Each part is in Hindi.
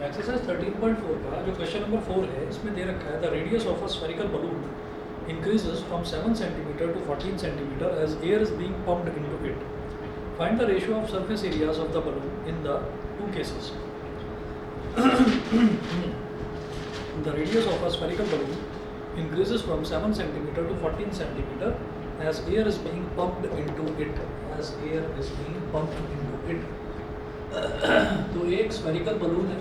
एक्सरसाइज 13.4 का जो क्वेश्चन नंबर 4 है इसमें दे रखा है the radius of a spherical balloon increases from 7 cm to 14 cm as air is being pumped into it. Find the ratio of surface areas of the balloon in the two cases. The radius of a spherical balloon increases from 7 cm to 14 cm as air is being pumped into it. As air is being pumped into it. तो एक स्फेरिकल बलून है,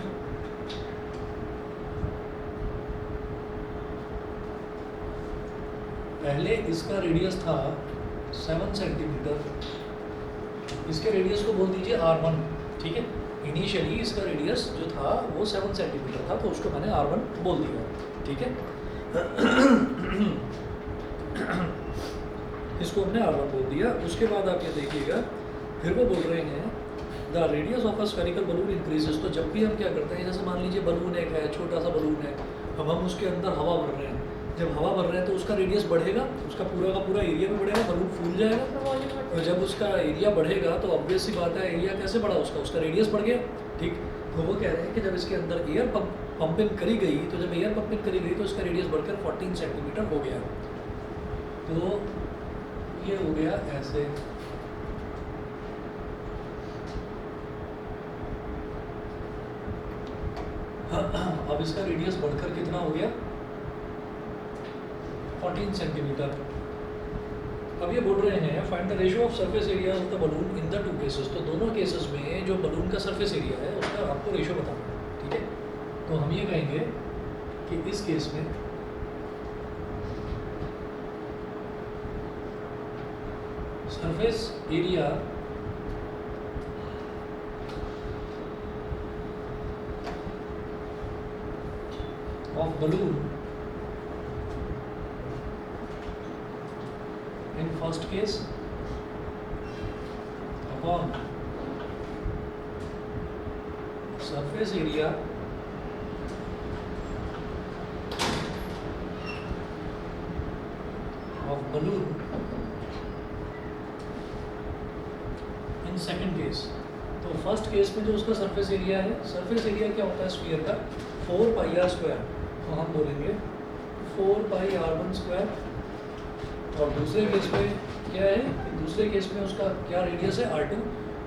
पहले इसका रेडियस था 7 सेंटीमीटर, इसके रेडियस को बोल दीजिए R1, ठीक है। इनिशियली इसका रेडियस जो था वो 7 सेंटीमीटर था, तो उसको मैंने R1 बोल दिया, ठीक है। इसको हमने R1 बोल दिया। उसके बाद आप ये देखिएगा, फिर वो बोल रहे हैं the radius of a spherical balloon increases. तो जब भी हम क्या करते हैं, जैसे मान लीजिए बलून एक है, छोटा सा बलून है, अब हम उसके अंदर हवा भर रहे हैं, जब हवा भर रहे हैं तो उसका रेडियस बढ़ेगा, उसका पूरा का पूरा एरिया भी बढ़ेगा, बलून फूल जाएगा। तो जब उसका एरिया बढ़ेगा तो ऑब्वियस सी बात है, एरिया कैसे बढ़ा उसका रेडियस बढ़ गया, ठीक। तो वो कह रहे हैं कि जब इसके अंदर एयर पंपिंग करी गई, तो जब एयर पंपिंग करी गई तो इसका रेडियस बढ़कर 14 सेंटीमीटर हो गया। तो ये हो गया ऐसे, अब इसका रेडियस बढ़कर कितना हो गया, 14 सेंटीमीटर। अब ये बोल रहे हैं find the ratio of surface area of the balloon in the two cases. तो दोनों केसेस में जो बलून का सरफेस एरिया है उसका आपको रेशियो बताना है, ठीक है। तो हम ये कहेंगे कि इस केस में surface area of balloon in first case upon surface area of balloon in second case। तो फर्स्ट केस में जो उसका सरफेस एरिया है, सरफेस एरिया क्या होता है स्फीयर का, 4 पाई आर स्क्वायर, तो हम बोलेंगे 4 पाई R1 स्क्वायर। और दूसरे केस में क्या है, दूसरे केस में उसका क्या रेडियस है R2,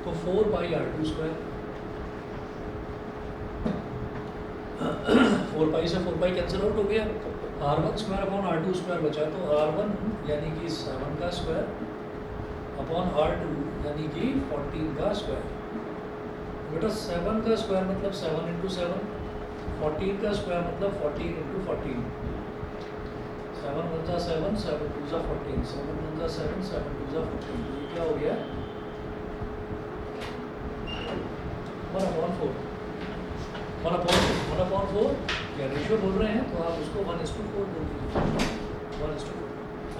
तो 4 पाई R2 स्क्वायर। 4 पाई से 4 पाई कैंसिल आउट हो गया, R1 square upon R2 square बचा, तो R1 यानी कि 7 का स्क्वायर अपॉन R2 यानी कि 14 का स्क्वायर। बेटा 7 का स्क्वायर मतलब 7 इंटू 7, 14 का स्क्वायर मतलब 14 इंटू 14, 7 वन जा 7, 7 टू जा 14, 7 वन जा 7, 7 टू जा 14। ये क्या हो गया 1/4, 1/4 या रेशियो बोल रहे हैं, तो आप उसको 1:4 बोल दीजिए, 1:4।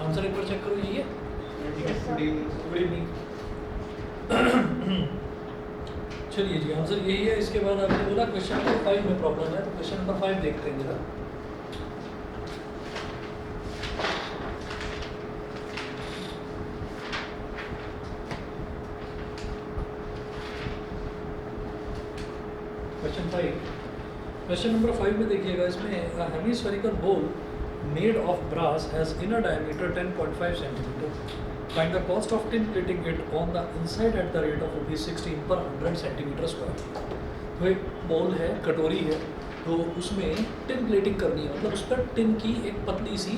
आंसर एक बार चेक करो, यही है। Good evening. चलिए जी, आंसर यही है। इसके बाद आपने बोला क्वेश्चन नंबर 5 में प्रॉब्लम है, तो क्वेश्चन नंबर 5 देखते हैं जरा। क्वेश्चन नंबर 5 में देखिएगा, इसमें hemispherical bowl made of brass has inner diameter 10.5 centimetre. Find the cost of tin plating it on the inside at the rate of ₹16 per 100 centimetre square. तो एक बोल है, कटोरी है, तो उसमें टिन प्लेटिंग करनी है, मतलब उस पर टिन की एक पतली सी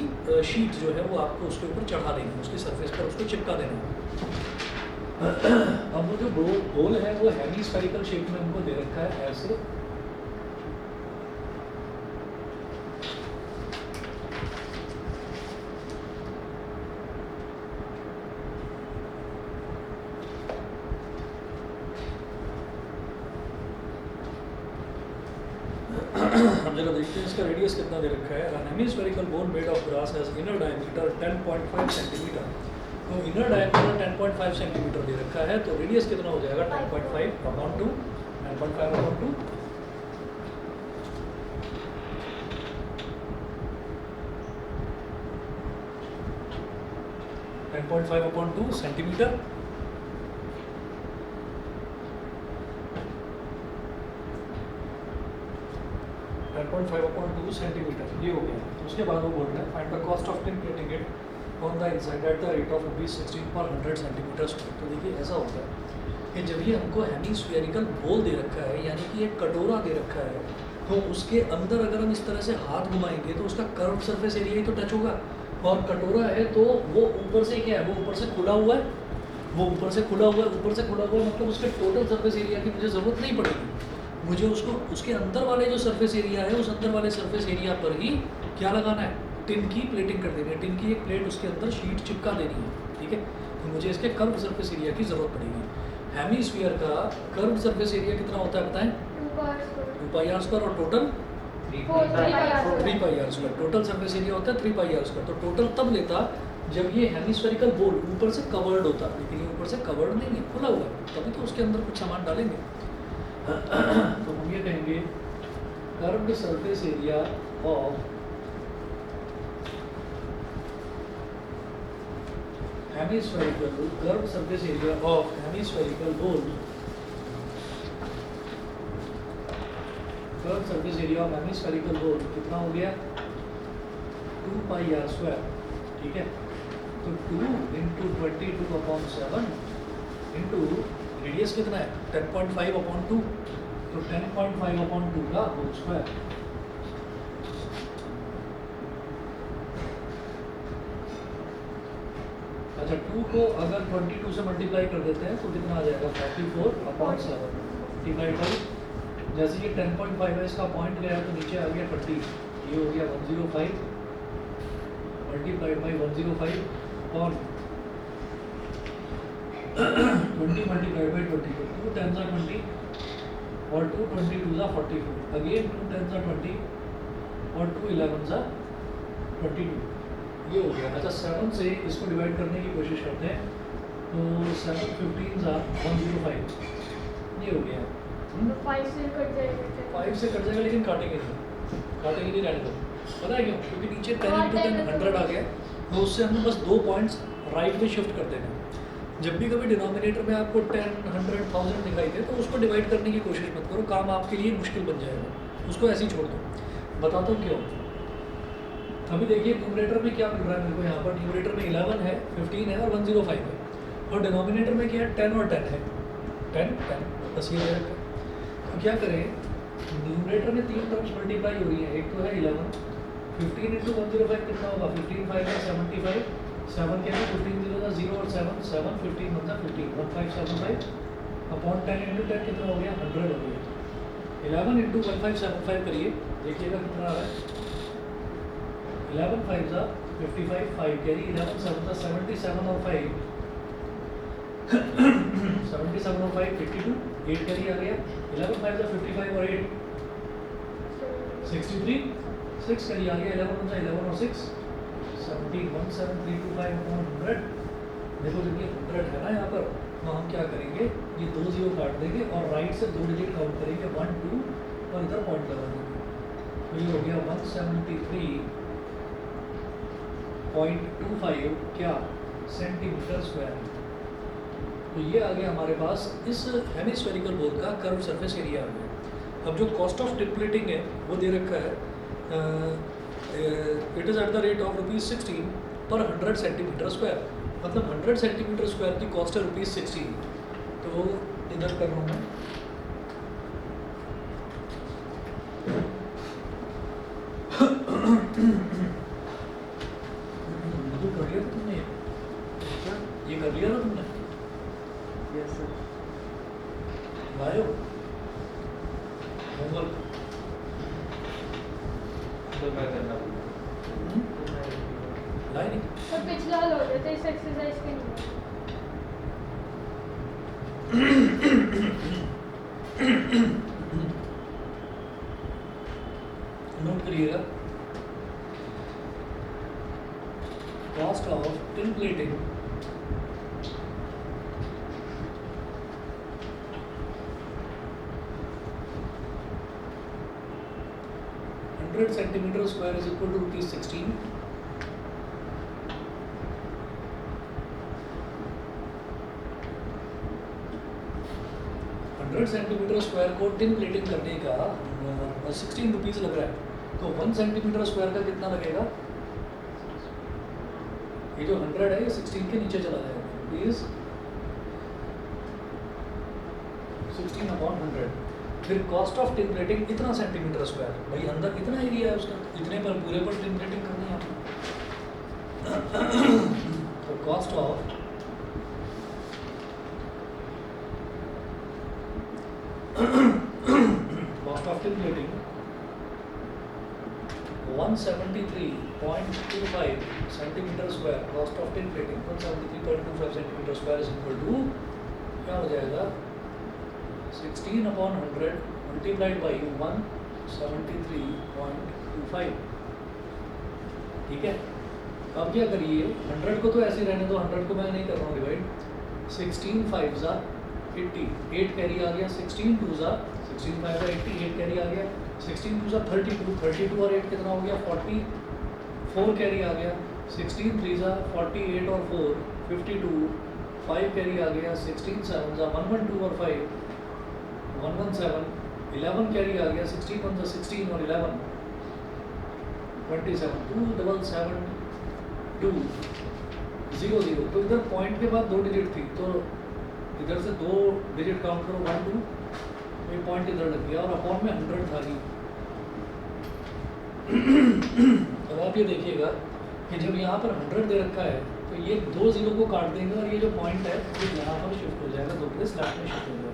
शीट जो है वो आपको उसके ऊपर चढ़ा देनी है, उसकी सरफेस पर उसको चिपका देना है। अब वो जो बोल है वो हेमिस्फेरिकल शेप में हमको दे रखा है ऐसे, हम जरा देखते हैं इसका रेडियस कितना दे रखा है। Hemispherical bowl made of grass has inner diameter 10.5 centimetre. तो इनर डायमीटर 10.5 सेंटीमीटर दे रखा है, तो रेडियस कितना हो जाएगा 10.5 upon 2, 10.5 upon 2, 10.5 upon 2 centimetre. 10.5/2 centimetre, ये हो गया। उसके बाद वो बोल रहे हैं find the cost of tin plating it on the inside at the rate of ₹16 per 100 centimetre square. तो देखिए ऐसा होता है कि जब ये हमको हेमिस्फेरिकल बोल दे रखा है, यानी कि एक कटोरा दे रखा है, तो उसके अंदर अगर हम इस तरह से हाथ घुमाएंगे तो उसका कर्व सरफेस एरिया ही तो टच होगा। और कटोरा है तो वो ऊपर से क्या है, वो ऊपर से खुला हुआ है, वो ऊपर से खुला हुआ है, ऊपर से खुला हुआ है, मतलब उसके टोटल सरफेस एरिया की मुझे ज़रूरत नहीं पड़ेगी। मुझे उसको उसके अंदर वाले जो सरफेस एरिया है, उस अंदर वाले सरफेस एरिया पर ही क्या लगाना है, टिन की प्लेटिंग कर देनी है। टिन की एक प्लेट उसके अंदर शीट चिपका देनी है, ठीक है। तो मुझे इसके कर्व सरफेस एरिया की ज़रूरत पड़ेगी। हेमिस्फीयर का कर्व सरफेस एरिया कितना होता है बताएं? 2πr² और total 3πr²। Total surface area होता है 3πr²। तो टोटल तब लेता जब ये हेमिस्फेरिकल बोल ऊपर से कवर्ड होता, लेकिन ये ऊपर से कवर्ड नहीं है, खुला हुआ है, तभी तो उसके अंदर कुछ सामान डालेंगे। तो हम ये कहेंगे curved surface area of hemispherical, curved surface area of hemispherical bowl, curved surface area of hemispherical bowl कितना हो गया? 2πr², ठीक है। तो 2 × 22/7 इंटू रेडियस कितना है 10.5/2, तो 10.5/2 का होल स्क्वायर। अच्छा 2 को अगर 22 से मल्टीप्लाई कर देते हैं तो कितना आ जाएगा 44/7 डिवाइड बाई, जैसे ये 10.5 है, इसका पॉइंट गया तो नीचे आ गया 30, ये हो गया 105 मल्टीप्लाइड बाई 105 और 20 मल्टीप्लाइड बाई 20, 2 10s are 20 और 2 22s are 44, again 2 10s are 20 और 2 11s are 22, ये हो गया। अच्छा 7 से इसको डिवाइड करने की कोशिश करते हैं, तो 7 15s are 105, ये हो गया। 5 से कट जाएगा, 5 से कट जाएगा लेकिन काटेंगे नहीं, रहने दो। पता है क्यों? क्योंकि नीचे 10 × 10 100 आ गया, तो उससे हमें बस 2 पॉइंट्स राइट में शिफ्ट कर देना। जब भी कभी डिनोमिनेटर में आपको 10, 100, 1000 दिखाई दे तो उसको डिवाइड करने की कोशिश मत करो, काम आपके लिए मुश्किल बन जाएगा, उसको ऐसे ही छोड़ दो। बताता हूँ क्यों। अभी देखिए न्यूमरेटर में क्या मिल रहा है मेरे को, यहाँ पर न्यूमरेटर में 11 है, 15 है और 105 है, और डिनोमिनेटर में क्या है 10 और 10 है, 10 बस ये दे रखा है। तो क्या करें, न्यूमरेटर में 3 टर्म्स मल्टीप्लाई हो रही है, एक तो है 11, 15 × 105 कितना होगा, 15 5 है 75, 7 के लिए 15 0 था 0 और 7 7 15 बनता 15, 1575 अपॉन 10 × 10 कितना हो गया 100 हो गया। 11 × 1575 करिए, देखिएगा कितना आ रहा है, 11 5 था 55, 5 कैरी 11 7 था 77 और 5 77 और 5 52, 8 कैरी आ गया, 11 5 था 55 और 8 63, 6 कैरी आ गया, 11 11 और 6 17 17325/100। देखो जब ये 100 है ना यहाँ पर, तो हम क्या करेंगे, ये 2 0 काट देंगे और राइट से 2 डिजिट काउंट करेंगे 1 2 और इधर पॉइंट लगा देंगे, तो ये हो गया 173.25 क्या सेंटीमीटर स्क्वायर। तो ये आ गया हमारे पास इस हेमिस्फेरिकल बोल का कर्व सरफेस एरिया आ गया। अब जो कॉस्ट ऑफ टिन प्लेटिंग है वो दे रखा है, it is eight the rate of ₹16 per 100 centimetre square, मतलब 100 सेंटीमीटर स्क्वायर की कॉस्ट है ₹16। तो इधर कर रहा हूँ मैं, तो कर लिया था तुमने, ये कर लिया था तुमने, यस सर। लाए हो होमवर्क? तो मैं करना लाए नहीं? तो पिछला हल हो गया था इस एक्सरसाइज के लिए। नोट करिएगा, cost of tin plating centimetre square is equal to ₹16। 100 centimetre square को टिन प्लेटिंग करने का 16 रुपीज़ लग रहा है, तो 1 सेंटीमीटर स्क्वायर का कितना लगेगा? ये जो 100 है ये 16 के नीचे चला जाएगा, प्लीज़ 16/100। फिर कॉस्ट ऑफ टिन प्लेटिंग इतना सेंटीमीटर स्क्वायर, भाई अंदर कितना एरिया है उसका, इतने पर पूरे पर टिन प्लेटिंग करनी है आपको। तो cost of tin plating 173.25 centimetre square, cost of tin plating 173.25 centimetre square is equal to क्या हो जाएगा? 16/100 मल्टीप्लाइड बाई 173.25। ठीक है, अब क्या करिए, 100 को तो ऐसे ही रहने दो, 100 को मैं नहीं कर रहा हूँ डिवाइड। 16 5 80, 8 कैरी आ गया, 16 2 16 5 80, 8 कैरी आ गया, 16 2 32, 32 और 8 कितना हो गया? 40, 4 कैरी आ गया, 16 3 48 और 4 52, 5 कैरी आ गया, 16 7 112 और 5 117, 11 कैरी आ गया, 16 1 16 और 11 27, 2 7 7 2 0 0। तो इधर पॉइंट के बाद 2 डिजिट थी, तो इधर से 2 डिजिट काउंट करो, 1 2, ये पॉइंट इधर लग गया और अपॉन में 100 था ही। अब आप ये देखिएगा कि जब यहाँ पर 100 दे रखा है तो ये 2 0 को काट देंगे और ये जो पॉइंट है ये यहाँ पर शिफ्ट हो जाएगा, 2 प्लेस स्लैश में शिफ्ट हो जाएगा।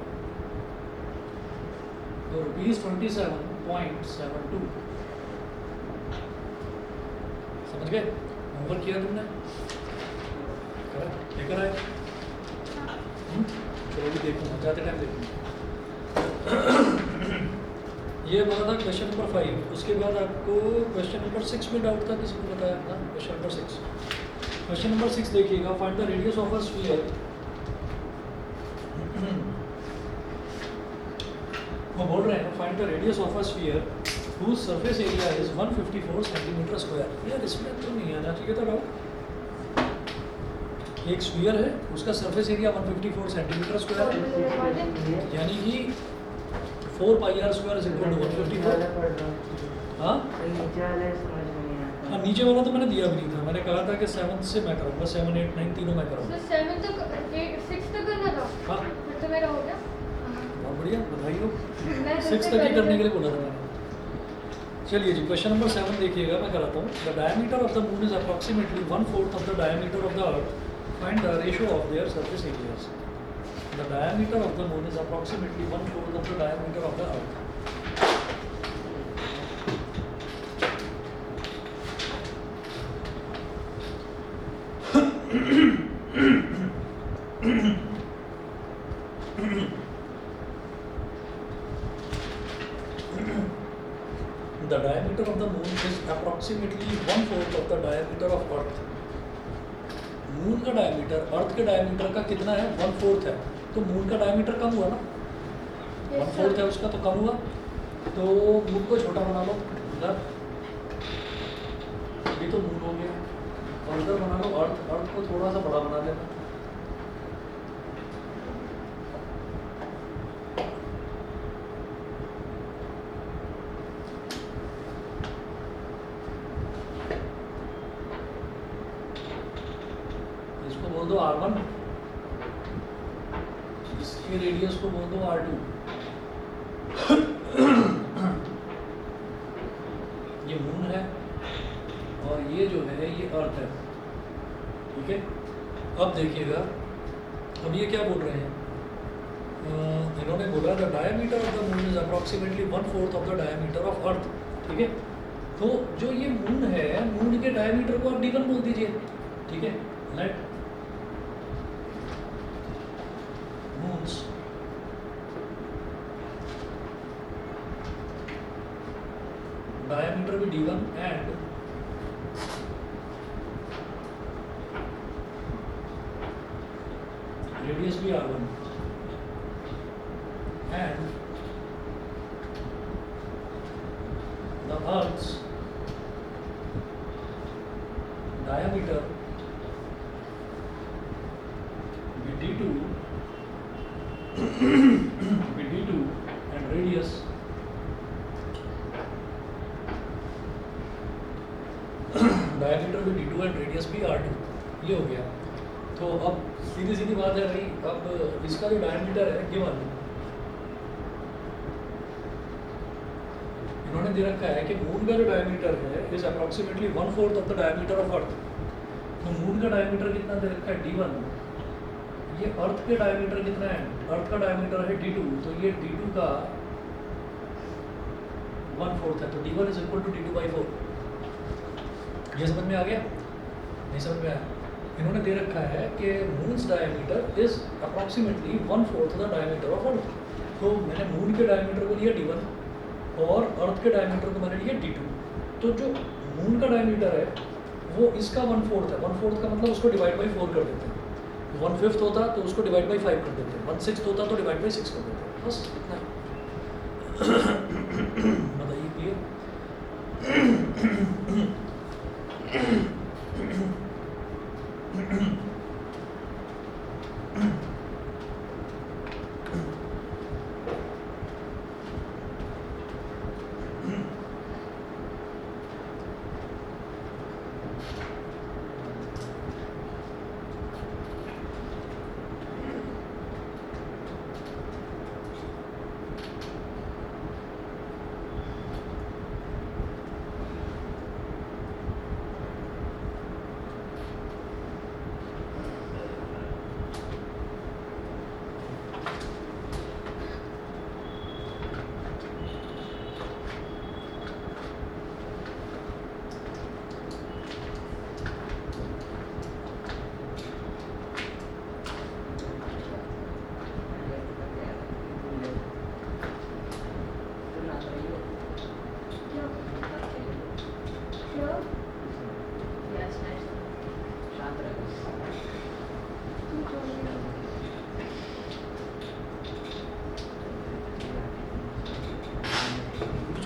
तो ₹27.72 समझ गए? होमवर्क किया तुमने? लेकर आए? चलो भी देखूँगा, जाते टाइम देखूँगा। ये बता था क्वेश्चन नंबर 5। उसके बाद आपको क्वेश्चन नंबर 6 में डाउट था, किसी को बताया था? क्वेश्चन नंबर 6, क्वेश्चन नंबर 6 देखिएगा। Find the radius of a sphere. वो बोल रहे हैं find the radius of a sphere whose surface area is 154 centimetre square. यार इसमें तो नहीं आना चाहिए था डाउट। एक स्फीयर है, उसका सरफेस एरिया 154 सेंटीमीटर स्क्वायर है, यानी कि 4πr² इज इक्वल टू 154। हाँ हाँ, नीचे वाला तो मैंने दिया भी नहीं था, मैंने कहा था कि 7 से मैं करूँगा, 7 8 9 तीनों मैं करूँगा। 7 तक 6 तक करना था। हाँ तो मेरा हो गया। बहुत बढ़िया, बधाई हो। मैं 6 तक ही करने के लिए बोला था मैंने। चलिए जी, क्वेश्चन नंबर 7 देखिएगा, मैं कराता हूँ। The diameter of the moon is approximately 1/4 of the diameter of the earth. Find the ratio of their surface areas. The diameter of the moon is approximately 1/4 of the diameter of the earth. The diameter of the moon is approximately 1/4 of the diameter of Earth. Moon का डायमीटर अर्थ के डायमीटर का कितना है? 1/4 है। तो मून का डायमीटर कम हुआ ना, 1/4 है उसका, तो कम हुआ। तो मून को छोटा बना लो इधर, ये तो मून हो गया, और इधर बना लो अर्थ, अर्थ को थोड़ा सा बड़ा बना लेना। बोल दो R1, इसके रेडियस को बोल दो R2। ये मून है और ये जो है ये अर्थ है, ठीक है। अब देखिएगा, अब ये क्या बोल रहे हैं, इन्होंने बोला the diameter of the moon is approximately 1/4 of the diameter of earth, ठीक है। तो जो ये मून है, मून के डायमीटर को आप D1 बोल दीजिए, ठीक है। लेट moons diameter भी D1 and radius भी R1 and the Earth's diameter be D2 be D2 diameter भी d2 एंड रेडियस भी r2, ये हो गया। तो अब सीधी सीधी बात है भाई, अब इसका जो डायमीटर है गिवन, इन्होंने दे रखा है कि मून का जो डायमीटर है is approximately 1/4 of the diameter of earth. तो मून का डायमीटर कितना दे रखा है d1, ये अर्थ के डायमीटर कितना है, अर्थ का डायमीटर है d2, तो ये d2 का 1/4 है, तो d1 is equal to d2/4। ये समझ में आ गया? नहीं समझ में आया? इन्होंने दे रखा है कि moons diameter is approximately 1/4 the diameter of earth. तो मैंने मून के डायमीटर को लिया d1 और अर्थ के डायमीटर को मैंने लिया d2। तो जो मून का डायमीटर है वो इसका 1/4 है, 1/4 का मतलब उसको डिवाइड बाई 4 कर देते हैं। 1/5 होता तो उसको डिवाइड बाई 5 कर देते हैं, 1/6 होता तो डिवाइड बाई 6 कर देते हैं, बस इतना। बताइए क्लियर?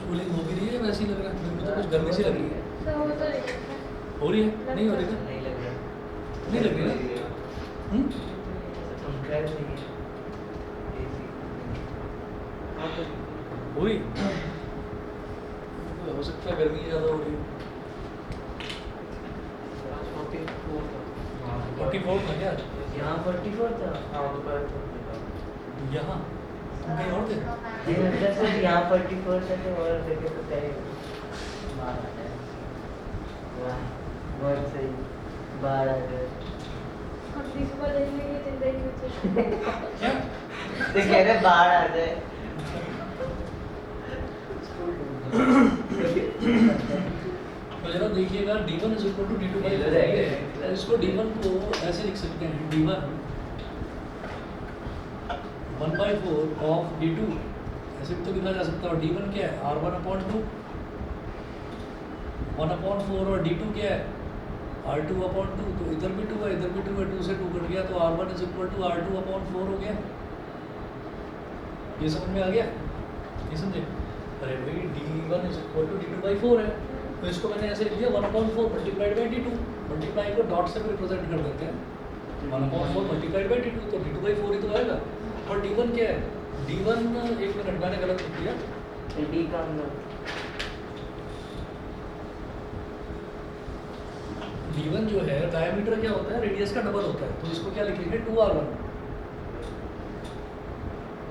कूलिंग हो भी रही है, वैसी लग रहा है मेरे को, तो कुछ गर्मी सी लग रही है। तो वो तो नहीं है। हो रही है? नहीं हो रही है? नहीं लग रहा। नहीं लग रही है? पंखा नहीं है, एसी हो रही? हो सकता है गर्मी ज़्यादा हो रही है। 44 था क्या? यहाँ 44 था। हाँ दोपहर को यहाँ कहीं और थे? ये मतलब सिर्फ यहाँ 44 था, तो और जगह तो क्या ही बाहर आ जाए। वाह बहुत सही, बाहर आ जाए। हम इस बार देखने की जिंदगी में क्या? तो कह रहे बाहर आ जाए। तो जरा देखिएगा d1 is equal to d2/4 है, तो इसको d1 को ऐसे लिख सकते हैं, d1 1/4 ऑफ d2, ऐसे भी तो लिखा जा सकता है। और d1 क्या है, r1/2, 1/4, और d2 क्या है, r2/2। तो इधर भी 2 है, इधर भी 2 है, 2 से 2 कट गया, तो r1 is equal to r2/4 हो गया। ये समझ में आ गया? ये समझे? अरे भाई d1 is equal to d2/4 है, तो इसको मैंने ऐसे लिख दिया 1/4 multiplied by d2। Multiply co dot से भी रिप्रेजेंट कर देते हैं, 1/4 मल्टीप्लाइड बाई d2, तो d2/4 ही तो आएगा। और d1 क्या है, d1 एक मिनट मैंने गलत लिख दिया, डी का मतलब d1 जो है डायमीटर क्या होता है, रेडियस का डबल होता है, तो इसको क्या लिखेंगे 2r1,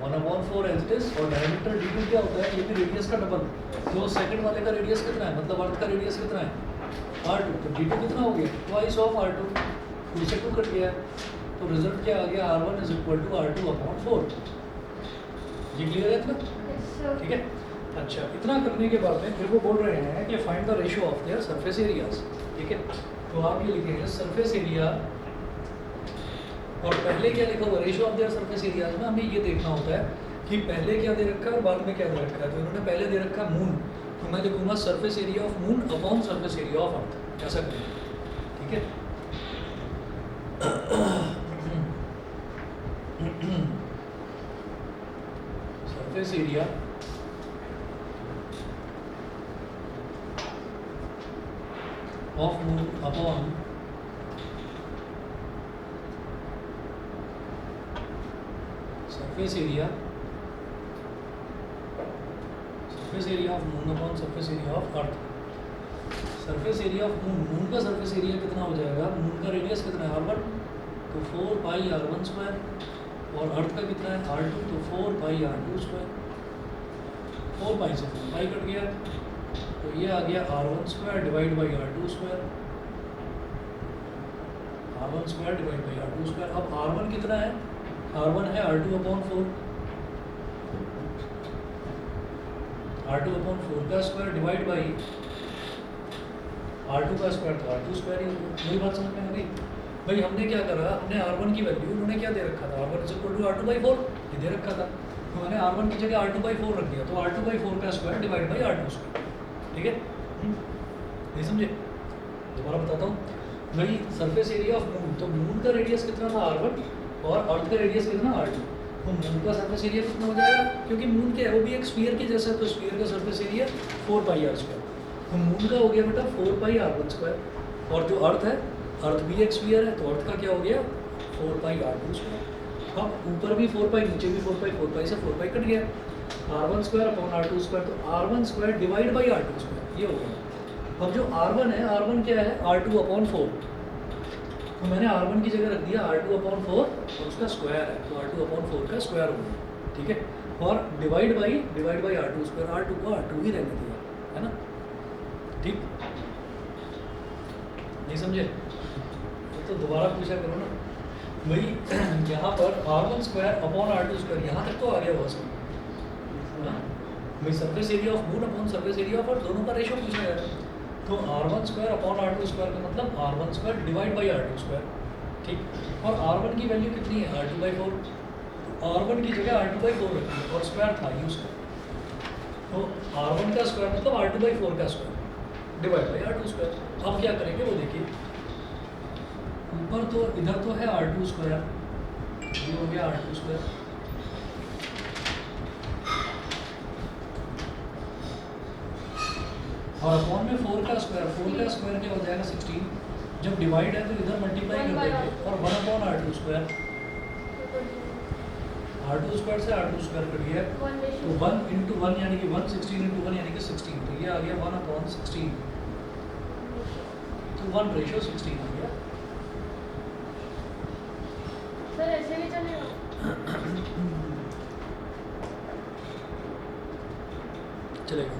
1/4 एज इट इज। और डायमीटर d2 क्या होता है, ये भी रेडियस का डबल। तो सेकंड वाले का रेडियस कितना है, मतलब अर्थ का रेडियस कितना है, r2, तो d2 कितना हो गया, ट्वाइस ऑफ r2, 2 से 2 कट गया, तो रिजल्ट क्या आ गया, r1 is equal to r2/4। ये क्लियर है इतना? ठीक है। अच्छा, इतना करने के बाद में फिर वो बोल रहे हैं कि find the ratio of their surface areas. ठीक है, तो आप ये लिखेंगे सरफेस एरिया, और पहले क्या लिखा हुआ, ratio of their surface areas में हमें ये देखना होता है कि पहले क्या दे रखा है और बाद में क्या दे रखा है। तो इन्होंने पहले दे रखा मून, तो मैं लिखूंगा surface area of moon upon surface area of earth, ऐसा करेंगे। ठीक है, surface area of moon upon surface area of moon upon surface area of earth। Surface area of moon, moon का सरफेस एरिया कितना हो जाएगा, मून का रेडियस कितना है r1, तो 4 पाई r1 स्क्वायर, और अर्थ का कितना है r2, तो 4 पाई r2 स्क्वायर। 4 पाई से 4 पाई कट गया, तो ये आ गया r1 square divide by r2 square, r1 square divide by r2 square. अब r1 कितना है, r1 है r2 अपॉन 4, r2 अपॉन 4 का स्क्वायर डिवाइड बाई r2 का स्क्वायर, तो r2 स्क्वायर ही होगा। मेरी बात समझ में आ गई भाई? हमने क्या करा, हमने r1 की वैल्यू, उन्होंने क्या दे रखा था, r1 इक्वल टू r2/4 ये दे रखा था, तो मैंने r1 की जगह r2/4 रख दिया, तो r2/4 का square divide by r2 square. ठीक है, नहीं समझे? दोबारा बताता हूँ भाई, सरफेस एरिया ऑफ मून, तो मून का रेडियस कितना था r1 और अर्थ का रेडियस कितना r2, तो मून का सरफेस एरिया कितना हो जाएगा, क्योंकि मून क्या है, वो भी एक स्फीयर के जैसा है, तो स्फीयर का सरफेस एरिया 4 पाई r स्क्वायर, तो मून का हो गया बेटा 4 पाई r1 स्क्वायर, और जो अर्थ है, अर्थ भी एक स्फीयर है, तो अर्थ का क्या हो गया 4 पाई r2 स्क्वायर। अब ऊपर भी 4 पाई, नीचे भी 4 पाई से 4 पाई कट गया, r1 square upon r2 square, तो r1 square divide by r2 square, ये हो गया। अब जो r1 है, r1 क्या है r2 अपॉन 4, तो मैंने r1 की जगह रख दिया r2 अपॉन 4 और उसका स्क्वायर है, तो r2 अपॉन 4 का स्क्वायर हो गया। ठीक है, और divide by r2 square, r2 को r2 ही रहने दिया, है ना? ठीक, नहीं समझे? तो दोबारा पूछा करो ना भाई, यहाँ पर r1 square upon r2 square, यहाँ तक तो आ गया हुआ सब, है ना भाई? Surface area of moon upon surface area of earth, दोनों का रेशो पूछा गया है, तो r1 square upon r2 square का मतलब r1 square divide by r2 square. ठीक, और r1 की वैल्यू कितनी है r2/4, तो r1 की जगह r2/4 रखी है और स्क्वायर था यूज का, तो r1 का स्क्वायर मतलब r2/4 का square divide by r2 square. अब क्या करेंगे वो देखिए, ऊपर तो इधर तो है r2 स्क्वायर, ये हो गया r2 स्क्वायर, और अपॉन में 4 का स्क्वायर क्या हो जाएगा 16, जब डिवाइड है तो इधर मल्टीप्लाई कर देंगे, और 1 upon r2 square, r2 square से r2 स्क्वायर कट गया, तो 1 इंटू 1 यानी कि 1, 16 इंटू 1 यानी कि 16, तो ये आ गया 1 अपॉन 16, तो 1/16 आ गया। सर ऐसे भी चलेगा? चलेगा।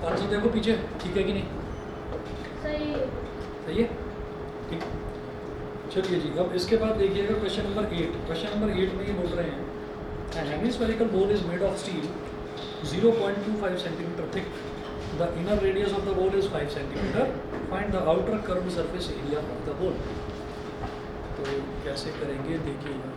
आंसर देखो पीछे, ठीक है कि नहीं? सही है। सही है, ठीक। चलिए जी, अब इसके बाद देखिएगा क्वेश्चन नंबर 8। क्वेश्चन नंबर 8 में ये बोल रहे हैं, an hemispherical ball is made of steel 0.25 centimetre thick, the inner radius of the ball is 5 centimetre, find the outer curved surface area of the ball. तो कैसे करेंगे देखिएगा।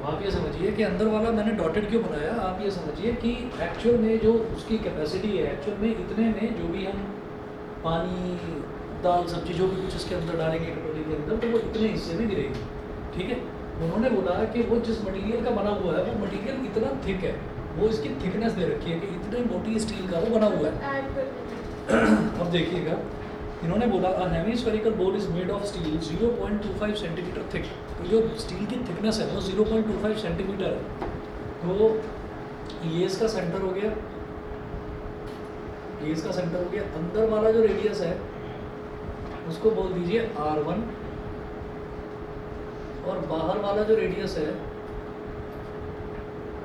आप ये समझिए कि अंदर वाला मैंने डॉटेड क्यों बनाया, आप ये समझिए कि एक्चुअल में जो उसकी कैपेसिटी है, एक्चुअल में इतने में जो भी हम पानी, दाल, सब्जी जो भी कुछ इसके अंदर डालेंगे कटोरी के अंदर, तो वो इतने हिस्से में गिरेगी। ठीक है, उन्होंने बोला कि वो जिस मटेरियल का बना हुआ है वो मटेरियल इतना थिक है, वो इसकी थिकनेस दे रखी है कि इतने मोटी स्टील का वो बना हुआ है। ऐड कर देंगे। अब देखिएगा, इन्होंने बोला a hemispherical ball is made of steel 0.25 centimetre thick, तो जो स्टील की थिकनेस है वो 0.25 सेंटीमीटर है। तो ये इसका सेंटर हो गया, ये इसका सेंटर हो गया। अंदर वाला जो रेडियस है उसको बोल दीजिए R1, और बाहर वाला जो रेडियस है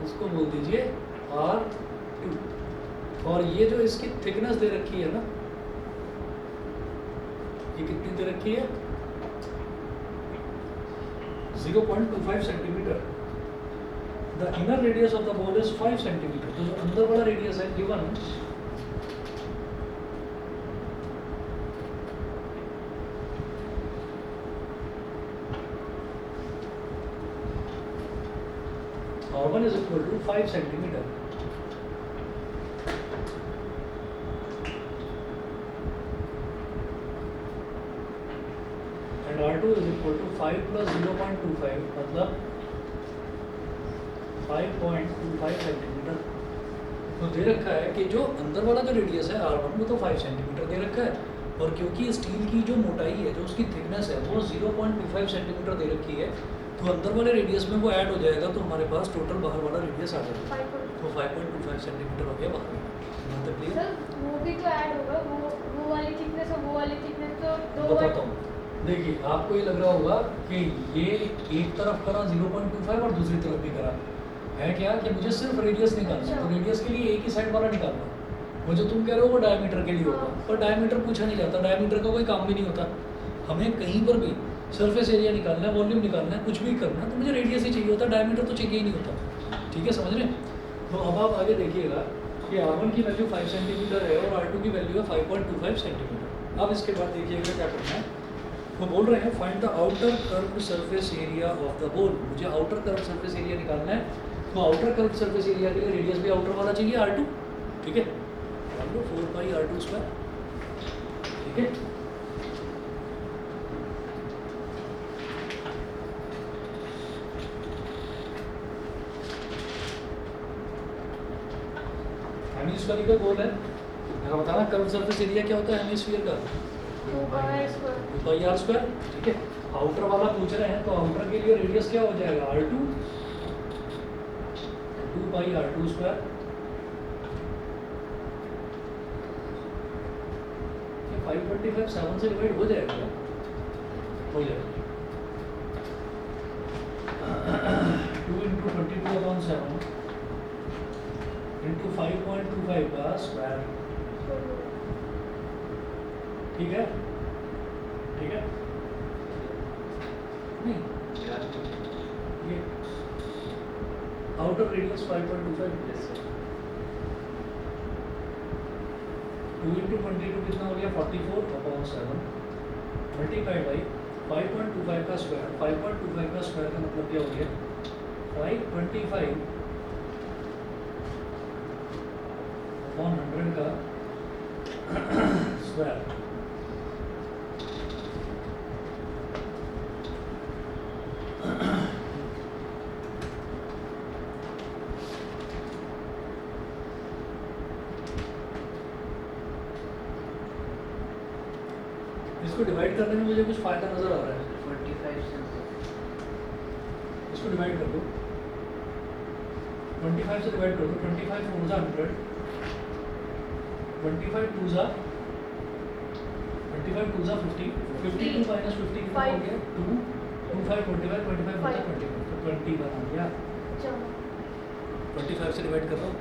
उसको बोल दीजिए R2। और ये जो इसकी थिकनेस दे रखी है ना, ये कितनी दे रखी है 0.25 centimetre. The inner radius of the ball is 5 centimetre. तो जो अंदर वाला रेडियस है given R1 is equal to 5 centimetre. And R2 is equal to 5 plus 0.25 मतलब 5.25 सेंटीमीटर। तो दे रखा है कि जो अंदर वाला जो रेडियस है R1 वो तो 5 सेंटीमीटर दे रखा है, और क्योंकि स्टील की जो मोटाई है, जो उसकी थिकनेस है वो 0.25 सेंटीमीटर दे रखी है, तो अंदर वाले रेडियस में वो ऐड हो जाएगा, तो हमारे पास टोटल बाहर वाला रेडियस आ जाएगा। 5 तो 5.25 सेंटीमीटर हो गया बाहर में। यहाँ तक क्लियर? सर वो भी तो ऐड होगा, वो वाली थिकनेस और वो वाली थिकनेस तो दो बताता हूँ। देखिए आपको ये लग रहा होगा कि ये एक तरफ करा 0.25 और दूसरी तरफ भी करा है क्या, कि मुझे सिर्फ रेडियस निकालना है, तो रेडियस के लिए एक ही साइड वाला निकालना है। वो जो तुम कह रहे हो वो डायमीटर के लिए होगा, पर डायमीटर पूछा नहीं जाता, डायमीटर का कोई काम भी नहीं होता। हमें कहीं पर भी सरफेस एरिया निकालना है, वॉल्यूम निकालना है, कुछ भी करना है, तो मुझे रेडियस ही चाहिए होता है, डायमीटर तो चाहिए ही नहीं होता। ठीक है, समझ रहे हैं? तो अब आप आगे देखिएगा कि R1 की वैल्यू 5 सेंटीमीटर है और R2 की वैल्यू है 5.25 सेंटीमीटर। अब इसके बाद देखिएगा क्या करना है। वो बोल रहे हैं find the outer curved surface area of the ball. मुझे आउटर कर्व्ड सरफेस एरिया निकालना है, तो आउटर कर्व्ड सरफेस एरिया के लिए रेडियस भी आउटर वाला चाहिए R2। ठीक है, मान लो 4 पाई R2 स्क्वायर। ठीक है, हेमिस्फेरिकल बॉल है, मेरा बताना कर्व्ड सरफेस एरिया क्या होता है हेमिस्फीयर का? 2 पाई R स्क्वायर। ठीक है, आउटर वाला पूछ रहे हैं, तो आउटर के लिए रेडियस क्या हो जाएगा? R2 2 पाई R2 स्क्वायर। 525 7 से डिवाइड हो जाएगा क्या? हो जाएगा। 2 into 22/7 into 5.25 का स्क्वायर। ठीक है, ठीक है, नहीं ये आउटर रेडियस 5.25 2 into 22 कितना हो गया? 44/7 मल्टीप्लाइड बाई 5.25 का स्क्वायर। 5.25 का स्क्वायर का मतलब क्या हो गया? 525 अपॉन 100 का स्क्वायर। इसको डिवाइड करने में मुझे कुछ फायदा नजर आ रहा है। 45 इसको डिवाइड कर दो, 25 से डिवाइड कर दो। 25 4 जा 100, 25 2 जा 50, 52 माइनस 50 कितना हो गया? 2 2 5 25 25 बचा 21, तो 20 बना गया। 25 से डिवाइड कर रहा हूँ,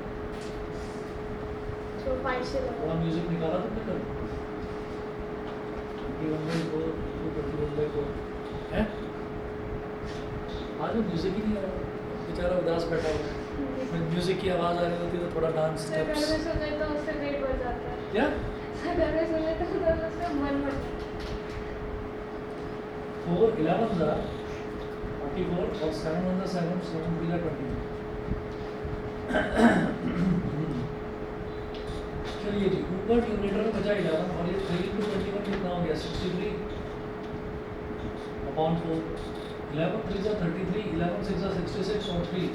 तो 5 से थोड़ा म्यूजिक निकाला तुमने कल? 21/4 है? आज वो म्यूजिक ही नहीं आ रहा, बेचारा उदास बैठा हुआ है। म्यूजिक की आवाज़ आ रही होती है तो थोड़ा डांस सर घर स्टेप्स। में सुने तो उससे वेट बढ़ जाता है। क्या? सर घर में सुने तो उसका मन बढ़ जाता 4 11 जा 44 और 7 1 जा 7 7 3 जा 20। चलिए जी, ऊपर न्यूमरेटर में बचा 11 और ये 3 into 21 कितना हो गया? 63 अपॉन 4। 11 3 जा 33, 11 6 जा 66 और 3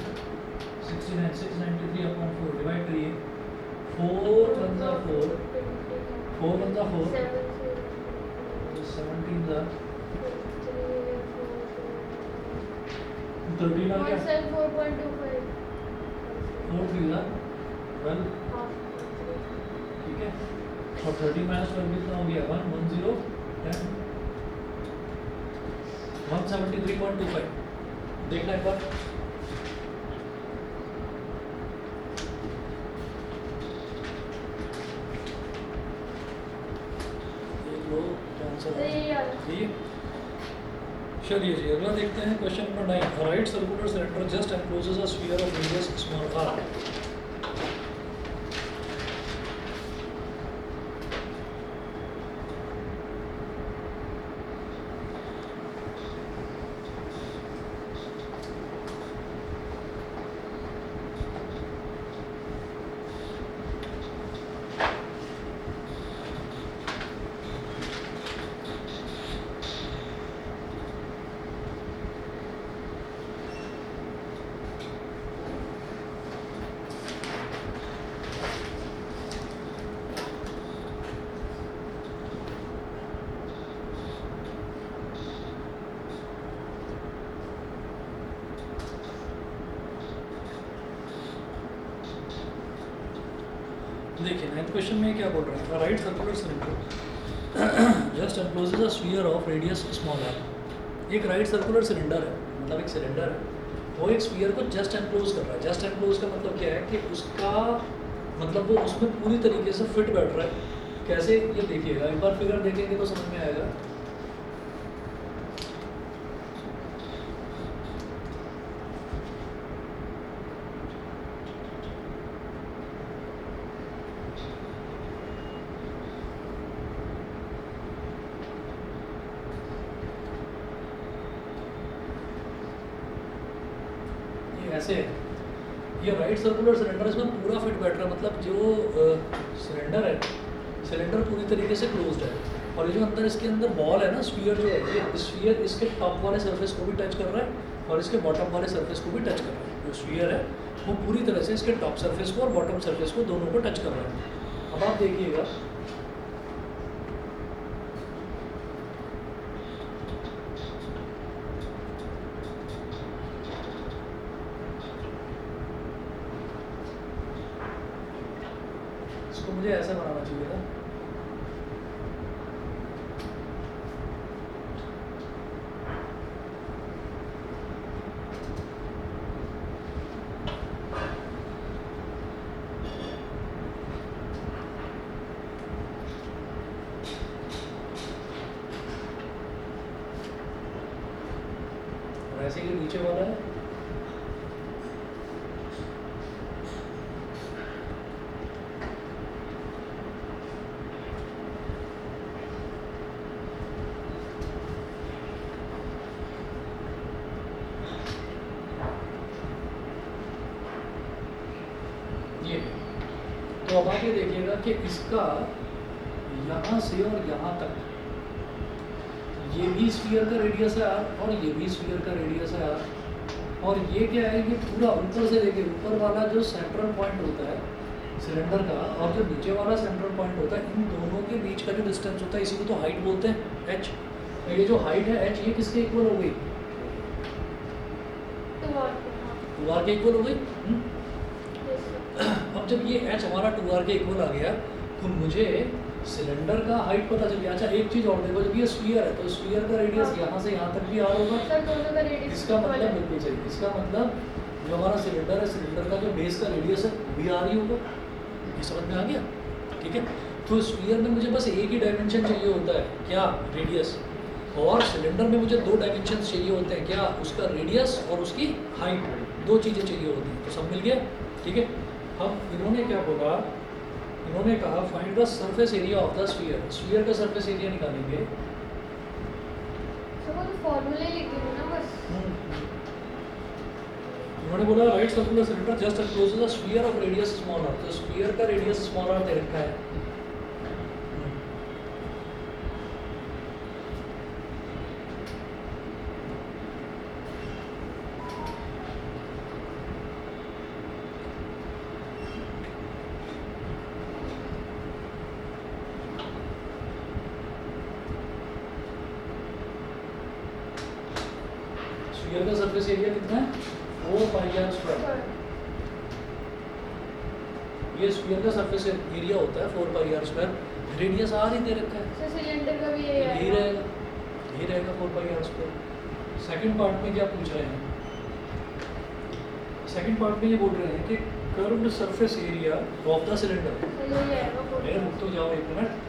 69 693 अपॉन 4 डिवाइड करिए। 4 1 जा 4 4 1 जा 4 17 जा 13 आ गया 4.25 4 3 जा 12। ठीक है, और 30 माइनस 12 कितना हो गया? 1 1 0 10 173.25। देखना एक बार, देख लो क्या आंसर तो है। ये यार ठीक, चलिए जी अगला देखते हैं question number 9 right circular cylinder just encloses a sphere of radius small R देखिए 9th क्वेश्चन में क्या बोल रहे हैं right circular cylinder just encloses a sphere of radius small R एक राइट सर्कुलर सिलेंडर है मतलब एक सिलेंडर है वो एक स्फीयर को जस्ट एनक्लोज कर रहा है जस्ट एनक्लोज का मतलब क्या है कि उसका मतलब वो उसमें पूरी तरीके से फिट बैठ रहा है कैसे ये देखिएगा एक बार फिगर देखेंगे तो समझ में आएगा ऐसे है ये राइट सर्कुलर सिलेंडर इसमें पूरा फिट बैठ रहा है मतलब जो सिलेंडर है सिलेंडर पूरी तरीके से क्लोज्ड है और ये जो अंदर इसके अंदर बॉल है ना स्फीयर जो है ये स्फीयर इसके टॉप वाले सरफेस को भी टच कर रहा है और इसके बॉटम वाले सरफेस को भी टच कर रहा है जो स्फीयर है वो पूरी तरह से इसके टॉप सरफेस को और बॉटम सरफेस को दोनों को टच कर रहा है अब आप देखिएगा इसको मुझे ऐसा बनाना चाहिए था और ऐसे ही नीचे वाला है ये तो अब आप ये देखिएगा कि इसका यहाँ से और यहाँ तक ये भी स्फीयर का रेडियस है आर और ये भी स्फीयर का रेडियस है आर और ये क्या है ये पूरा ऊपर से देखिए ऊपर वाला जो सेंट्रल पॉइंट होता है सिलेंडर का और जो नीचे वाला सेंट्रल पॉइंट होता है इन दोनों के बीच का जो डिस्टेंस होता है इसी को तो हाइट बोलते हैं एच ये जो हाइट है एच ये किसके इक्वल हो गई टू आर के इक्वल हो गई अब जब ये एच हमारा 2r के इक्वल आ गया तो मुझे सिलेंडर का हाइट पता चल गया अच्छा एक चीज़ और देखो जब ये स्फीयर है तो स्फीयर का रेडियस यहाँ से यहाँ तक भी r होगा इसका मतलब बिल्कुल सही इसका मतलब जो हमारा सिलेंडर है सिलेंडर का जो बेस का रेडियस है वो भी r ही होगा ये समझ में आ गया ठीक है तो स्फीयर में मुझे बस एक ही डायमेंशन चाहिए होता है क्या रेडियस और सिलेंडर में मुझे 2 डायमेंशन चाहिए होते हैं क्या उसका रेडियस और उसकी हाइट 2 चीज़ें चाहिए होती हैं तो सब मिल गया ठीक है अब इन्होंने क्या बोला इन्होंने कहा find the surface area of the sphere sphere का सरफेस एरिया निकालेंगे फॉर्मूले लिख दो ना बस उन्होंने बोला right circular cylinder just encloses the sphere of radius small R तो स्फीयर का रेडियस स्मॉल आर दे रखा है स्फीयर का सरफेस एरिया कितना है 4 पाई आर स्क्वायर ये स्फीयर का सरफेस एरिया होता है 4 pi R square radius R ही दे रखा है सिलेंडर का भी यही रहेगा 4 pi R square second part में क्या पूछ रहे हैं सेकंड पार्ट में ये बोल रहे हैं कि curved surface area of the cylinder अरे रुक तो जाओ एक मिनट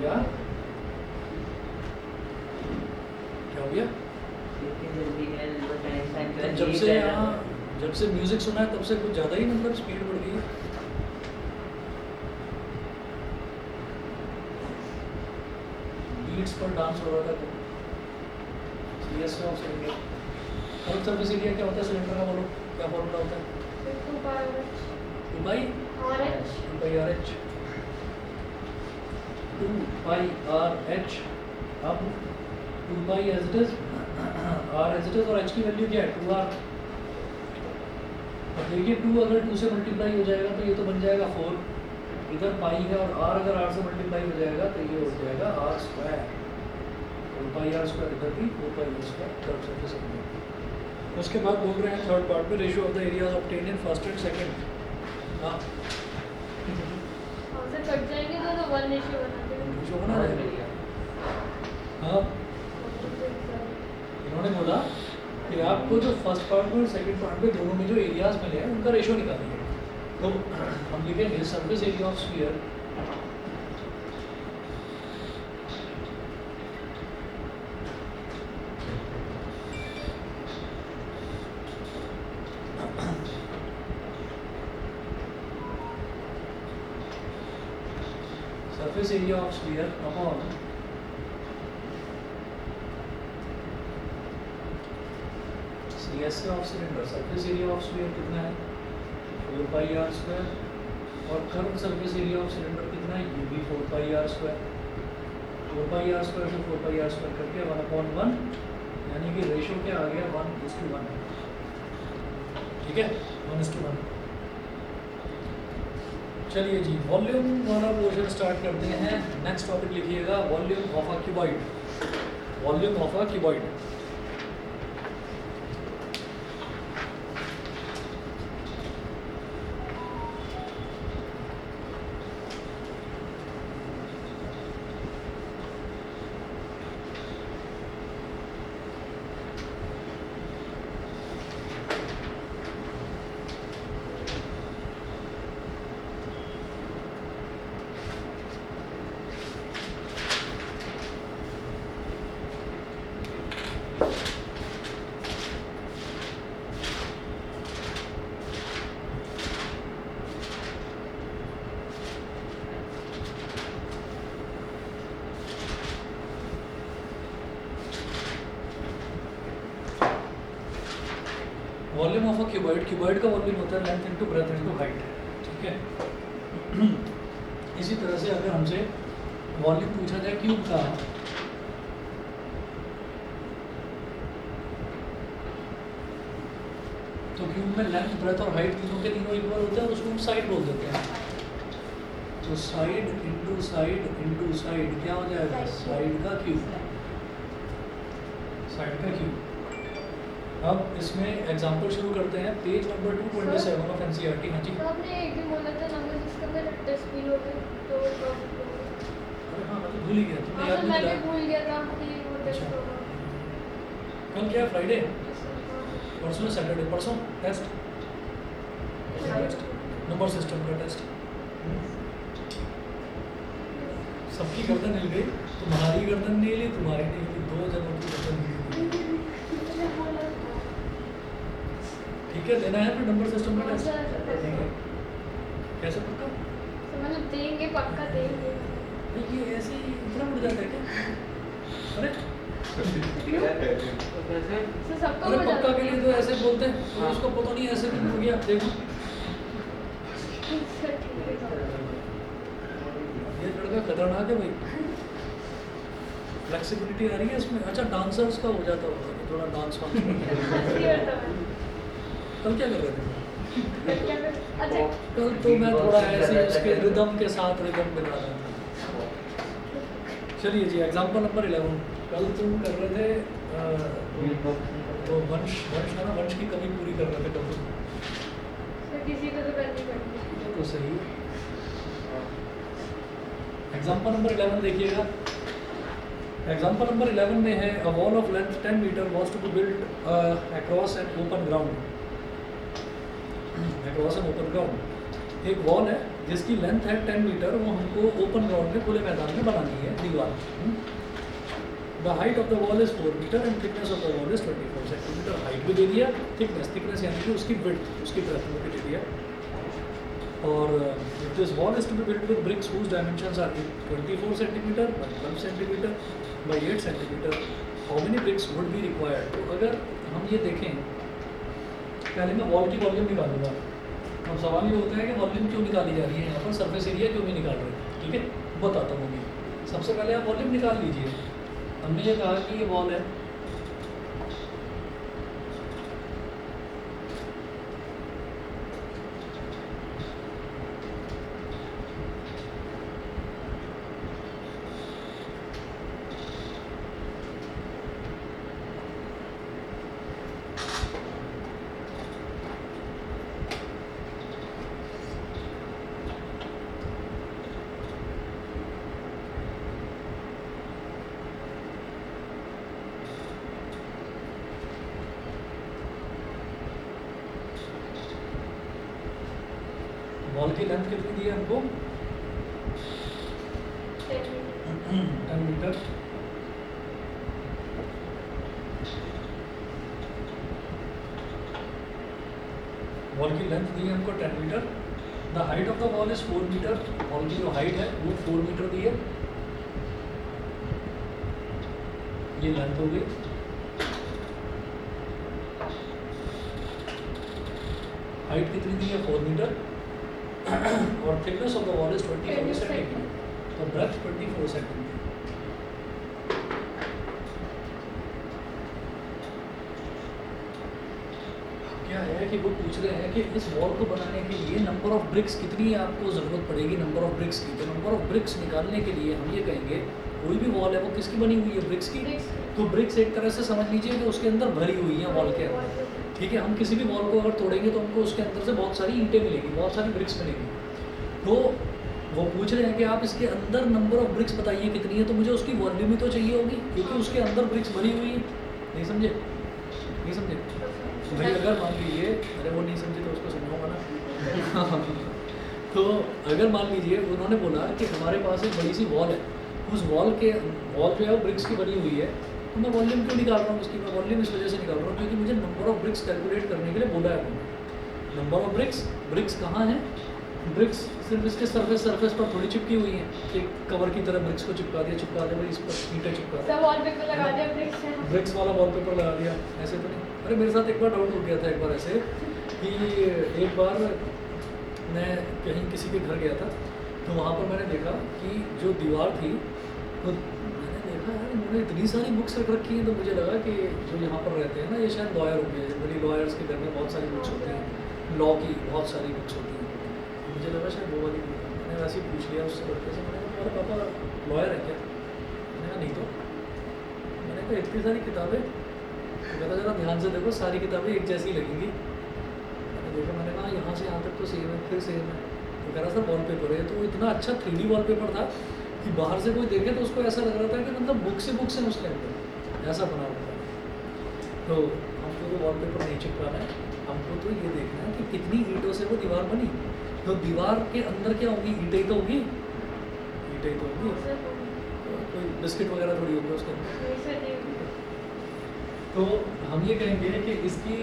या क्या हो गया? इतनी जल्दी है वो टाइम तो जब से यहाँ जब से म्यूजिक सुना है तब से कुछ ज़्यादा ही मतलब स्पीड बढ़ गई है। बीट्स पर डांस हो रहा था तो CS of cylinder. Current service area क्या होता है सिलेंडर का, बोलो क्या फॉर्मूला होता है? 2 by 2 by RH R H 2 pi R H. अब 2 pi as it is, R as it is, और एच की वैल्यू क्या है? 2r। अब देखिए 2 अगर 2 से मल्टीप्लाई हो जाएगा तो ये तो बन जाएगा 4, इधर पाई है, और r अगर r से मल्टीप्लाई हो जाएगा तो ये हो जाएगा r स्क्वायर। 4 पाई r स्क्वायर इधर भी 4 पाई r square curve surface area. उसके बाद बोल रहे हैं थर्ड पार्ट में ratio of the areas obtained in first and second. हाँ और से कट जाएंगे तो 1 रेशियो बना देंगे। रेशियो बना रहे हैं। हाँ इन्होंने बोला कि आपको जो फर्स्ट पार्ट में और सेकंड पार्ट में दोनों में जो एरियाज मिले हैं उनका रेशियो निकालिए। तो हम लिखेंगे surface area of sphere surface area of sphere upon CSA of cylinder। surface area of sphere कितना है? 4 पाई r स्क्वायर, और curve surface area of cylinder कितना है? ये भी 4 पाई r स्क्वायर। 4 पाई r स्क्वायर से 4 पाई r स्क्वायर करके 1/1, यानी कि रेशियो क्या आ गया? 1:1। ठीक है, 1:1। चलिए जी वॉल्यूम वाला पोर्शन स्टार्ट करते हैं। नेक्स्ट टॉपिक लिखिएगा volume of a cuboid. Volume of a cuboid. Volume of a cuboid, cuboid का वॉल्यूम होता है length into breadth into height. ठीक है, इसी तरह से अगर हमसे वॉल्यूम पूछा जाए क्यूब का, तो क्यूब में लेंथ ब्रेथ और हाइट तीनों के तीनों इक्वल होते हैं, उसको हम साइड बोल देते हैं। तो साइड इनटू साइड क्या हो जाएगा? साइड का क्यूब, साइड का क्यूब। अब इसमें एग्जांपल शुरू करते हैं। Page number 227 of NCERT. हाँ जी। तो आपने एक दिन बोला था नंबर जिसके अंदर टेस्ट भी होते तो अरे हाँ मैं तो भूल ही गया, तुमने याद मैं नहीं भी दिलाया। भूल गया था कि वो टेस्ट अच्छा। होगा। कल क्या है? फ्राइडे। परसों सैटरडे, परसों टेस्ट, नंबर सिस्टम का टेस्ट। सबकी गर्दन हिल गई, तुम्हारी गर्दन नहीं हिली, तुम्हारी नहीं हिली, 2 जनों की गर्दन हिली। ठीक है, देना है फिर नंबर सिस्टम का टेस्ट। देंगे कैसे? पक्का? मतलब देंगे, पक्का देंगे। नहीं ये ऐसे ही इतना उड़ जाता है क्या? अरे तो सबको अरे हो पक्का जाता के लिए तो ऐसे बोलते हैं, तो उसको पता नहीं ऐसे भी हो गया। देखो ये लड़का खतरनाक है भाई, फ्लेक्सिबिलिटी आ रही है इसमें। अच्छा डांसर्स का हो जाता होगा कि थोड़ा डांस वांस। कल क्या कर रहे थे? अच्छा कल तो मैं थोड़ा ऐसे उसके रिदम के साथ रिदम बजा रहा था। चलिए जी एग्जाम्पल नंबर 11। कल तुम कर रहे थे तो वंश है ना, वंश की कमी पूरी कर रहे थे कल तुम। तो किसी को तो करनी पड़ती। तो सही। एग्जाम्पल नंबर 11 देखिएगा। एग्जाम्पल नंबर 11 में है a wall of length 10 metre was to be built across an open ground. across an open ground एक वॉल है जिसकी लेंथ है 10 मीटर, वो हमको ओपन ग्राउंड में खुले मैदान में बनानी है दीवार। The height of the wall is 4 metre and thickness of the wall is 24 centimetre. Height भी दे दिया, थिकनेस यानी कि उसकी विड्थ, उसकी ब्रेथ भी दे दिया। और this wall is to be built with bricks whose dimensions are 24 centimetre by 12 centimetre by 8 centimetre. How many bricks would be required? तो अगर हम ये देखें, पहले मैं वॉल की वॉल्यूम निकालूंगा। अब सवाल ये होता है कि वॉल्यूम क्यों निकाली जा रही है यहाँ पर, सरफेस एरिया क्यों नहीं निकाल रहे? ठीक है, बताता हूँ मैं। सबसे पहले आप वॉल्यूम निकाल लीजिए। हमने ये कहा कि ये वॉल है, वॉल की लेंथ कितनी दी है हमको? 10 मीटर। वॉल की लेंथ दी है हमको 10 metre. The height of the wall is 4 metre. Wall की जो हाइट है वो 4 मीटर दी है। ये लेंथ हो गई। हाइट कितनी दी है? 4 मीटर। और thickness of the wall is 24 centimetre. तो ब्रेथ 24 सेंटीमीटर। क्या है कि वो पूछ रहे हैं कि इस वॉल को बनाने के लिए नंबर ऑफ ब्रिक्स कितनी आपको ज़रूरत पड़ेगी, नंबर ऑफ ब्रिक्स की। तो नंबर ऑफ ब्रिक्स निकालने के लिए हम ये कहेंगे, कोई भी वॉल है वो किसकी बनी हुई है? ब्रिक्स की। तो ब्रिक्स एक तरह से समझ लीजिए कि उसके अंदर भरी हुई है वॉल के अंदर। ठीक है, हम किसी भी वॉल को अगर तोड़ेंगे तो हमको उसके अंदर से बहुत सारी ईंटें मिलेगी, बहुत सारी ब्रिक्स मिलेगी। तो वो पूछ रहे हैं कि आप इसके अंदर नंबर ऑफ ब्रिक्स बताइए कितनी है। तो मुझे उसकी वॉल्यूम ही तो चाहिए होगी, क्योंकि उसके अंदर ब्रिक्स भरी हुई है। नहीं समझे? नहीं समझे? तो भाई अगर मान लीजिए, अरे वो नहीं समझे तो उसको समझाऊंगा ना। तो अगर मान लीजिए उन्होंने बोला कि हमारे पास एक बड़ी सी वॉल है, उस वॉल जो है वो ब्रिक्स की बनी हुई है, तो मैं वॉल्यूम क्यों निकाल रहा हूँ उसकी? मैं वॉल्यूम इस वजह से निकाल रहा हूँ क्योंकि मुझे नंबर ऑफ ब्रिक्स कैलकुलेट करने के लिए बोला है उन्होंने। नंबर ऑफ ब्रिक्स कहाँ हैं? ब्रिक्स सिर्फ इसके सरफेस पर थोड़ी चिपकी हुई हैं। एक कवर की तरह ब्रिक्स को चिपका दिया, भाई इस पर ईंटें चिपका दिया, वॉलपेपर लगा दिया ब्रिक्स वाला वॉलपेपर लगा दिया। ऐसे तो नहीं। अरे मेरे साथ एक बार डाउट हो गया था, एक बार ऐसे कि एक बार मैं कहीं किसी के घर गया था, तो वहाँ पर मैंने देखा कि जो दीवार थी, तो मैंने देखा यार इन्होंने इतनी सारी बुक्स रख रखी हैं। तो मुझे लगा कि जो यहाँ पर रहते हैं ना, ये शायद लॉयर होंगे। बड़ी लॉयर्स के घर में बहुत सारी बुक्स होती हैं, लॉ की बहुत सारी बुक्स होती हैं। मुझे लगा शायद वो वाली बुक। मैंने वैसे ही पूछ लिया उससे लड़के से, मैंने कहा तुम्हारे पापा लॉयर है क्या? मैंने कहा नहीं। तो मैंने कहा इतनी सारी किताबें? तो कहता जरा ध्यान से देखो, सारी किताबें एक जैसी लगेंगी। मैंने देखा, मैंने कहा यहाँ से यहाँ तक तो सेम है, फिर सेम है। तो कह रहा था वॉलपेपर है। तो वो इतना अच्छा 3D वॉलपेपर था कि बाहर से कोई देखे तो उसको ऐसा लग रहा था कि मतलब बुक्स हैं उसके अंदर, ऐसा बना हुआ था। तो हमको तो वॉलपेपर नहीं चिपकाना है, हमको तो ये देखना है कि कितनी ईंटों से वो दीवार बनी। तो दीवार के अंदर क्या होगी? ईंटें तो होगी, ईंटें तो होगी, तो कोई बिस्किट वगैरह थोड़ी होगी उसके अंदर। तो हम ये कहेंगे कि इसकी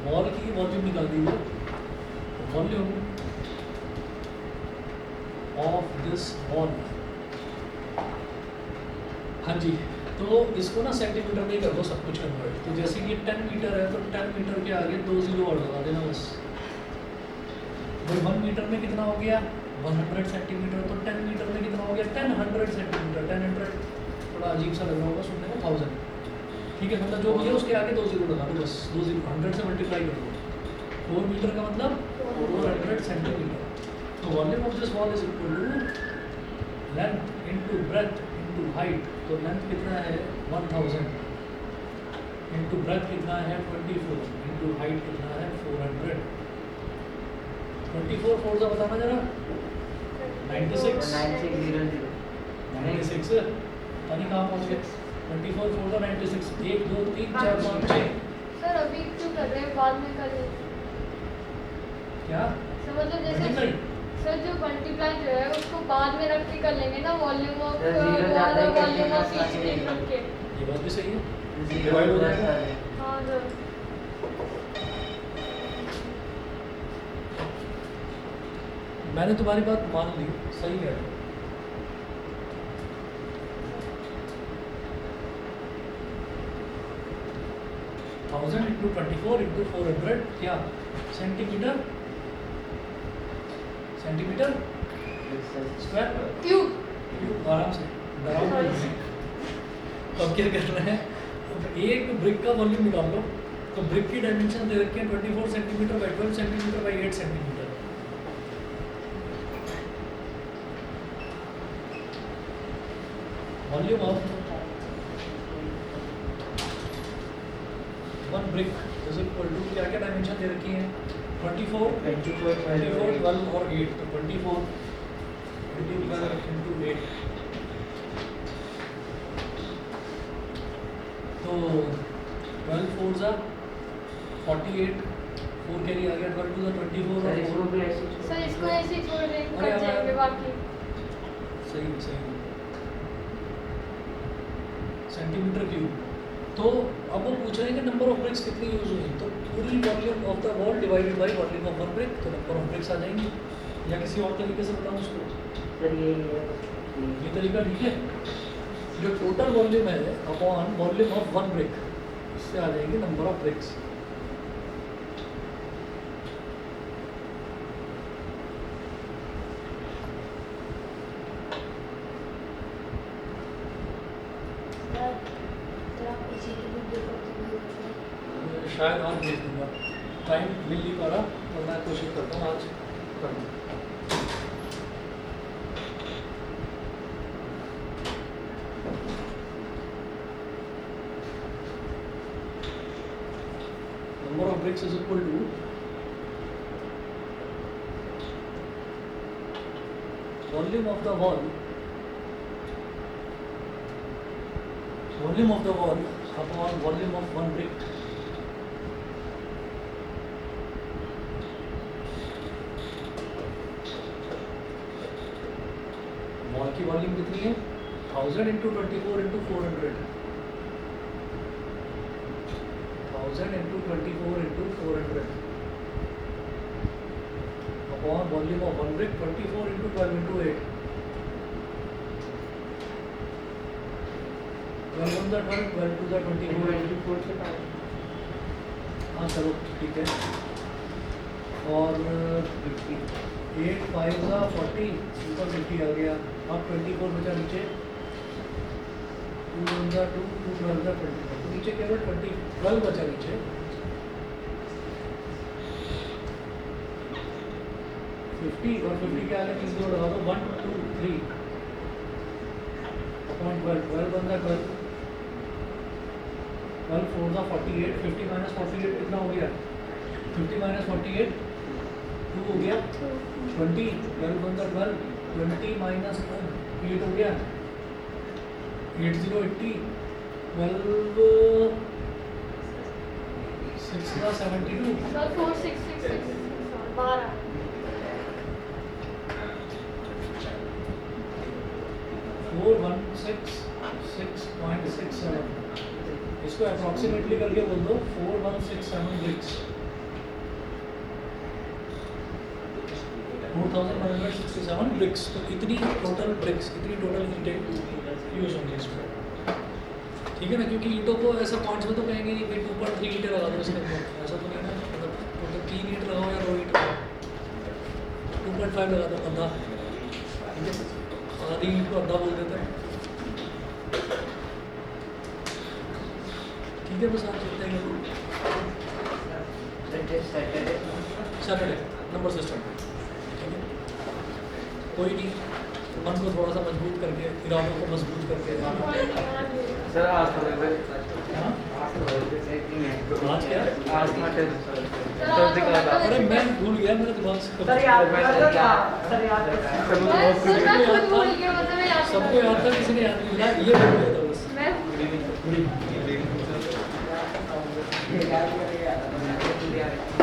वॉल की वॉल्यूम निकाल दीजिए। वॉल्यूम ऑफ दिस वॉल, हाँ जी। तो इसको ना सेंटीमीटर में ही कर दो सब कुछ कन्वर्ट। तो जैसे कि 10 मीटर है, तो 10 मीटर के आगे 2 जीरो और लगा देना बस। भाई 1 मीटर में कितना हो गया? 100 सेंटीमीटर। तो 10 मीटर में कितना हो गया? 1000 सेंटीमीटर। 1000 थोड़ा अजीब सा लग रहा होगा सुनने में, 1000। ठीक है, मतलब जो भी है उसके आगे 2 जीरो लगा दो बस। 2 जीरो 100 से मल्टीप्लाई कर दो। 4 मीटर का मतलब 400 सेंटीमीटर। तो volume of this wall is equal to length into breadth into height. तो लेंथ कितना है? 1000 इंटू ब्रेथ कितना है? 24 इंटू हाइट कितना है? 400। 24 4 का बताना जरा। 96 पता नहीं कहाँ पहुँच गए। 24 4 का 96। 1 2 3 4 5 6। सर अभी क्यों कर रहे हैं? बाद में कर लेंगे। क्या समझ लो जैसे मल्टीप्लाई? सर जो मल्टीप्लाई जो है उसको बाद में रख के कर लेंगे ना, वॉल्यूम ऑफ सर, जीरो ज़्यादा ही कर वॉल्यूम लेना ऑफ ईच सारे ब्रिक रख के। ये बात भी सही है, जीरो डिवाइड हो प्लस जाएगा। सारे। हाँ सर। मैंने तुम्हारी बात मान ली, सही है। थाउजेंड इंटू 24 इंटू 400 क्या centimetre, centimetre square cube. Cube. आराम से डराओ नहीं। अब क्या कर रहे हैं, अब एक ब्रिक का वॉल्यूम निकाल लो। तो ब्रिक की डायमेंशन दे रखी है 24 centimetre by 12 centimetre by 8 centimetre. Volume of one brick is equal to क्या क्या डायमेंशन दे रखी है 24 24 12 और 8। तो 24 इंटू 12 इंटू 8 तो 12 4 जा 48, 4 कैरी आ गया, 12 2 जा 24 सर और इसको 4 भी ऐसे ही छोड़ सर इसको ऐसे ही छोड़ देंगे, अरे कट जाएंगे बाकी। सही सही सेंटीमीटर क्यूब। तो अब वो पूछ रहे हैं कि नंबर ऑफ ब्रिक्स कितनी यूज हुई, तो पूरी volume of the wall divided by volume of one brick, तो नंबर ऑफ ब्रिक्स आ जाएंगे। या किसी और तरीके से बताऊं उसको, सर यही है। ये तरीका ठीक है। जो टोटल वॉल्यूम है upon volume of one brick, इससे आ जाएंगे नंबर ऑफ ब्रिक्स। शायद आज भेज दूंगा, टाइम मिल नहीं पा रहा, और मैं कोशिश करता हूँ आज कर दूँ। Number of bricks is equal to volume of the wall, volume of the wall upon volume of one brick. Wall की वॉल्यूम कितनी है 1000 into 24 into 400, 1000 into 24 into 400 upon volume of one brick 24 into 12 into 8, 12 1 जा 12, 12 2 जा 24। 24 से पास। हाँ चलो ठीक है। और 8 5 जा 40, ऊपर 50 आ गया। अब 24 बचा नीचे, 2 1 जा 2, 2 12 जा 24, तो नीचे केवल 12 बचा नीचे। और 50 के आगे 3 जोड़ लगा दो, 1 2 3 अपॉन 12, 12 1 जा 12, 12 4 जा 48, 50 माइनस 48 कितना हो गया 50 माइनस 48 2 हो गया 20, 12 1 जा 12, 20 माइनस 8 हो गया 8 0 80, 12 6 जा 72, सर 4 6 6 6 12। 4 1 6 6.67, इसको अप्रॉक्सीमेटली करके बोल दो 4167 ब्रिक्स, 4167 ब्रिक्स। तो इतनी टोटल ब्रिक्स, इतनी टोटल ईंटें यूज होंगी इसमें, ठीक है ना। क्योंकि ईंटों को ऐसा पॉइंट्स में तो कहेंगे नहीं भाई 2.3 ईंटें लगा दो इसके अंदर, ऐसा तो नहीं ना। मतलब 3 ईंट लगाओ या 2 ईंट लगाओ, 2.5 लगा दो आधा, ठीक है। आधी ईंट को आधा बोल देते हैं, ठीक है। बस आप चलते हैं सैटरडे नंबर सिस्टम, ठीक है। कोई नहीं, मन को थोड़ा सा मजबूत करके, इरादों को मजबूत करके सर आज तो हाँ? आज क्या सर अरे मैं भूल गया, मेरे दिमाग से सर याद सर याद मैं खुद भूल गया, मतलब मैं याद सबको याद था, किसी ने याद नहीं मिला, ये भूल गया था बस। मैं याद